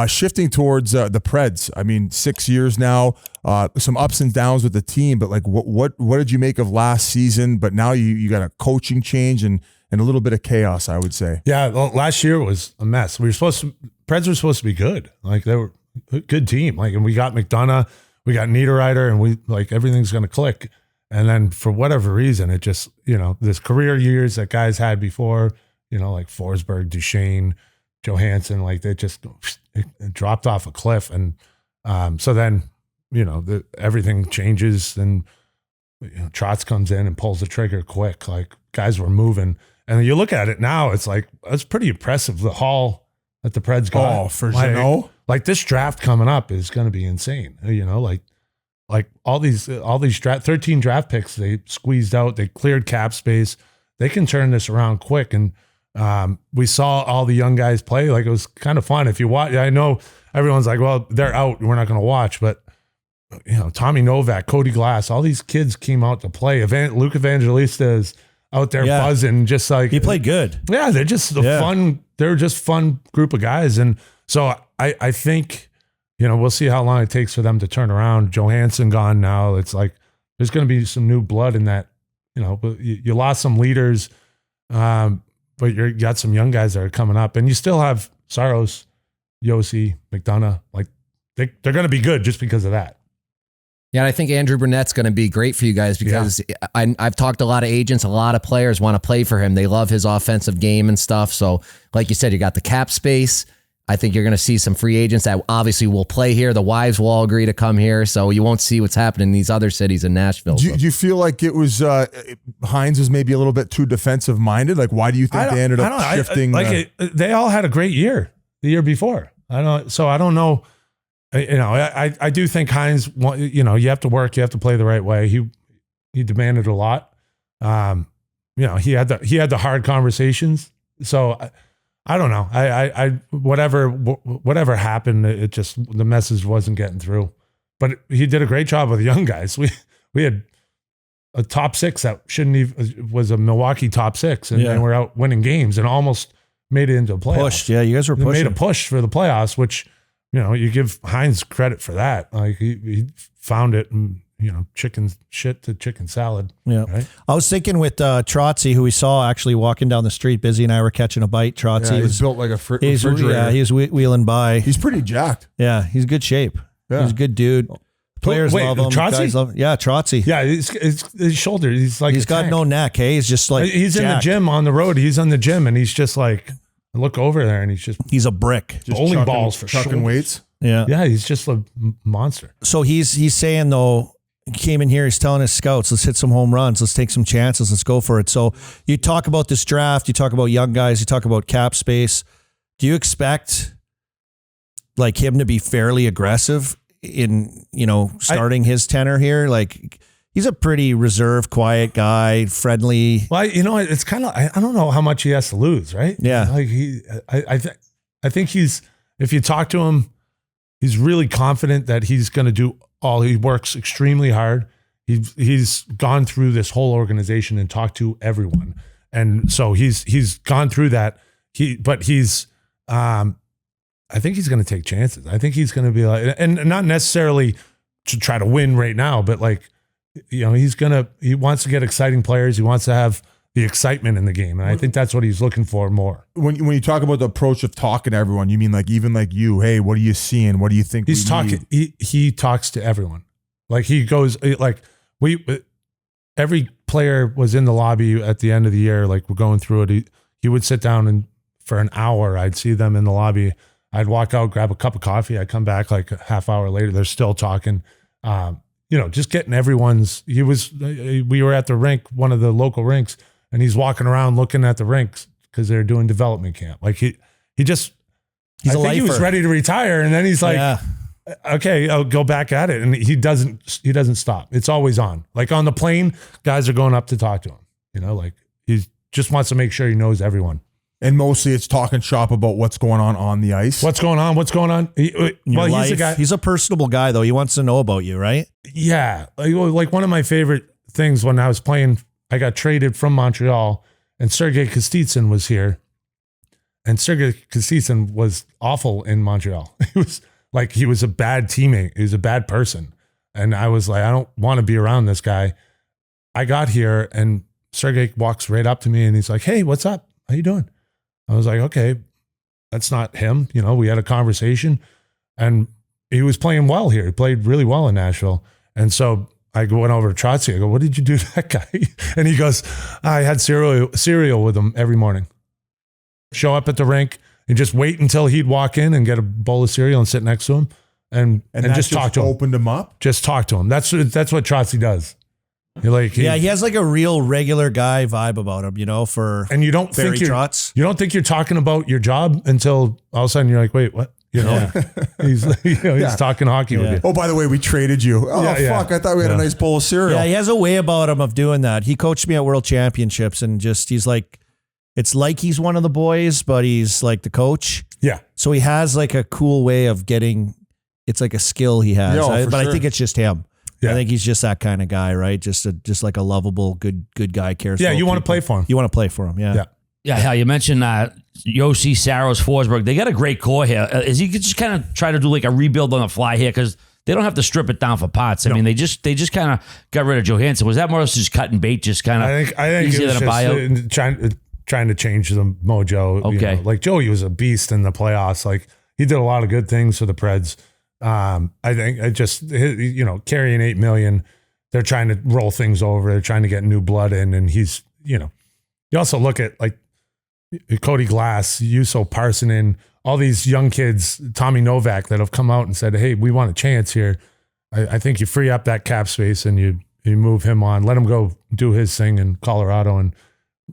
Shifting towards the Preds. I mean, 6 years now, some ups and downs with the team, but like what did you make of last season? But now you got a coaching change and a little bit of chaos, I would say. Yeah, well, last year was a mess. Preds were supposed to be good. Like they were a good team. Like, and we got McDonough, we got Niederreiter, and we like everything's going to click. And then for whatever reason, it just, this career years that guys had before, like Forsberg, Duchesne, Johansson, like they just it dropped off a cliff. And so then, everything changes and Trotz comes in and pulls the trigger quick. Like guys were moving. And you look at it now, it's like, it's pretty impressive. The haul that the Preds got. Oh, for sure. Like this draft coming up is going to be insane. Like all these 13 draft picks they squeezed out, they cleared cap space. They can turn this around quick. And we saw all the young guys play. Like it was kind of fun. If you watch, I know everyone's like, well, they're out. We're not going to watch. But, Tommy Novak, Cody Glass, all these kids came out to play. Luke Evangelista is out there buzzing, just like. He played good. Yeah, they're just fun. They're just fun group of guys. And so I think, we'll see how long it takes for them to turn around. Johansson gone now. It's like there's going to be some new blood in that. You lost some leaders, but you got some young guys that are coming up, and you still have Saros, Yossi, McDonough. Like they're going to be good just because of that. Yeah, and I think Andrew Burnett's going to be great for you guys because I've talked to a lot of agents, a lot of players want to play for him. They love his offensive game and stuff. So, like you said, you got the cap space. I think you're going to see some free agents that obviously will play here. The wives will all agree to come here, so you won't see what's happening in these other cities in Nashville. Do you feel like it was Hines was maybe a little bit too defensive minded? Like, why do you think they ended up shifting? They all had a great year the year before. I don't know. I do think Hines, you have to work, you have to play the right way. He demanded a lot. He had the hard conversations. So I don't know. I whatever happened, it just the message wasn't getting through. But he did a great job with the young guys. We had a top six that shouldn't even was a Milwaukee top six, and then we're out winning games and almost made it into a playoff. Pushed, you guys were pushing. They made a push for the playoffs, which. You give Hines credit for that. Like he found it and, chicken shit to chicken salad. Yeah. Right? I was thinking with Trotzy, who we saw actually walking down the street. Busy and I were catching a bite. Trotzy was built like a refrigerator. Yeah, he was wheeling by. He's pretty jacked. Yeah, he's good shape. Yeah. He's a good dude. Players love him. Trotzy? Guys love him. Yeah, Trotzy. Yeah, his shoulder. He's got no neck. Hey, he's just like he's jacked. In the gym on the road. He's on the gym and he's just like I look over there and he's a brick. Just bowling balls for chucking weights. Yeah, he's just a monster. So he's saying though, he came in here, he's telling his scouts, let's hit some home runs, let's take some chances, let's go for it. So you talk about this draft, you talk about young guys, you talk about cap space. Do you expect like him to be fairly aggressive in, starting his tenor here? Like he's a pretty reserved, quiet guy, friendly. Well, it's kind of, I don't know how much he has to lose, right? Yeah. Like I think if you talk to him, he's really confident that he's going to do he works extremely hard. He's gone through this whole organization and talked to everyone. And so he's gone through that. I think he's going to take chances. I think he's going to be like, and not necessarily to try to win right now, but like, he wants to get exciting players. He wants to have the excitement in the game. And I think that's what he's looking for more. When you talk about the approach of talking to everyone, you mean like even like you, hey, what are you seeing? What do you think? He's talking. He talks to everyone. Like he goes like every player was in the lobby at the end of the year. Like we're going through it. He would sit down and for an hour, I'd see them in the lobby. I'd walk out, grab a cup of coffee. I'd come back like a half hour later. They're still talking. Just getting everyone's. We were at the rink, one of the local rinks. And he's walking around looking at the rinks because they're doing development camp. Like he think he was ready to retire, and then he's like, okay, I'll go back at it. And he doesn't stop. It's always on. Like on the plane, guys are going up to talk to him. Like he just wants to make sure he knows everyone. And mostly it's talking shop about what's going on the ice. What's going on? He's a guy. He's a personable guy though. He wants to know about you, right? Yeah. Like one of my favorite things when I was playing, I got traded from Montreal and Sergei Kostitsyn was here. And Sergei Kosicin was awful in Montreal. He was a bad teammate. He was a bad person. And I was like, I don't want to be around this guy. I got here and Sergei walks right up to me and he's like, hey, what's up? How you doing? I was like, okay, that's not him. We had a conversation and he was playing well here. He played really well in Nashville. And so I went over to Trotsky. I go, what did you do to that guy? And he goes, I had cereal with him every morning. Show up at the rink and just wait until he'd walk in and get a bowl of cereal and sit next to him and just talk to him. Opened him up? Just talk to him. That's what Trotsky does. He has like a real regular guy vibe about him, and you don't think you're talking about your job until all of a sudden you're like, wait, what? He's talking hockey with you. Oh, by the way, we traded you. Oh, fuck. I thought we had a nice bowl of cereal. Yeah, he has a way about him of doing that. He coached me at World Championships and he's like, it's like he's one of the boys, but he's like the coach. Yeah. So he has like a cool way of it's like a skill he has. I think it's just him. Yeah. I think he's just that kind of guy, right? Just like a lovable, good guy, cares. Yeah, you want to play for him. You want to play for him, yeah. Yeah, hell, you mentioned Yossi, Saros, Forsberg. They got a great core here. Is he just kind of try to do like a rebuild on the fly here? Because they don't have to strip it down for parts. I mean, they just kind of got rid of Johansson. Was that more or less just cutting bait, just kind of I think easier than a buyout? Trying to change the mojo. Okay. Like Joey was a beast in the playoffs. Like he did a lot of good things for the Preds. I think carrying $8 million, they're trying to roll things over. They're trying to get new blood in. And he's, you also look at like Cody Glass, Juuso Parssinen, all these young kids, Tommy Novak that have come out and said, hey, we want a chance here. I think you free up that cap space and you move him on, let him go do his thing in Colorado and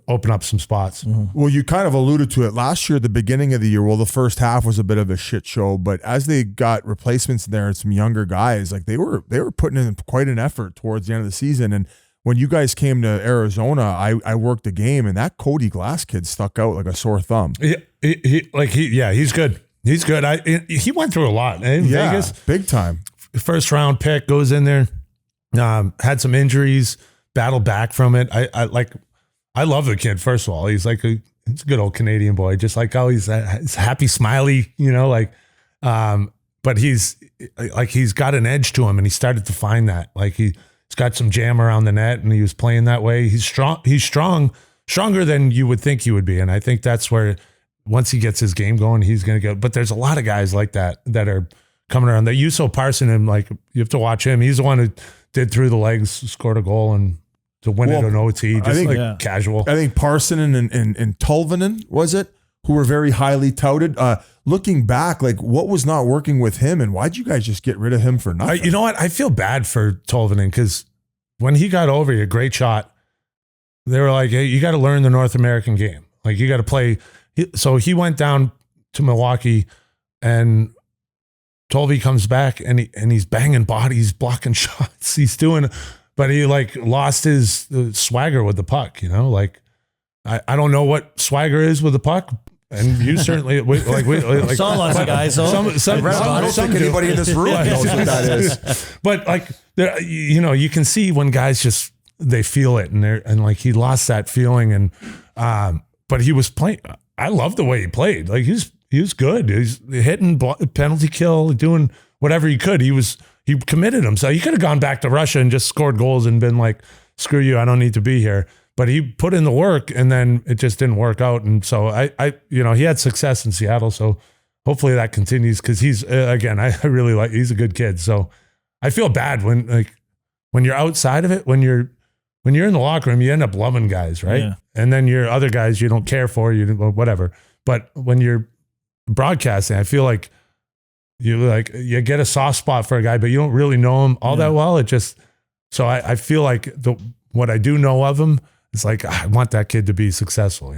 open up some spots. Mm-hmm. Well, you kind of alluded to it last year at the beginning of the year. Well, the first half was a bit of a shit show, but as they got replacements in there and some younger guys, like they were putting in quite an effort towards the end of the season. And when you guys came to Arizona, I worked the game, and that Cody Glass kid stuck out like a sore thumb. He's good. He's good. He went through a lot in Vegas, big time. First round pick, goes in there, had some injuries, battled back from it. I love the kid. First of all, he's a good old Canadian boy, just like how he's happy, smiley, but he's got an edge to him, and he started to find that. Like he's got some jam around the net, and he was playing that way. He's strong. He's stronger than you would think he would be, and I think that's where once he gets his game going, he's going to go. But there's a lot of guys like that are coming around. That Juuso Parssinen, like you have to watch him. He's the one who did through the legs, scored a goal, and to win it on OT, casual. I think Parssinen and Tolvanen, was it, who were very highly touted. Looking back, like what was not working with him, and why'd you guys just get rid of him for nothing? You know what? I feel bad for Tolvanen because when he got over here, great shot. They were like, hey, you got to learn the North American game. Like you got to play. So he went down to Milwaukee, and Tolvy comes back, and he's banging bodies, blocking shots. He's doing. But he lost his swagger with the puck, I don't know what swagger is with the puck, and you certainly saw lots of guys. I don't think anybody in this room knows what that is. But you can see when guys they feel it, and he lost that feeling, and but he was playing. I love the way he played. Like he was good. He's hitting penalty kill, doing whatever he could. He committed himself. He could have gone back to Russia and just scored goals and been like, screw you, I don't need to be here. But he put in the work, and then it just didn't work out. And so he had success in Seattle. So hopefully that continues because he's, again, I really he's a good kid. So I feel bad when you're outside of it, when you're in the locker room, you end up loving guys, right? Yeah. And then your other guys you don't care for, whatever. But when you're broadcasting, I feel like you get a soft spot for a guy, but you don't really know him all that well. So I feel like what I do know of him is I want that kid to be successful,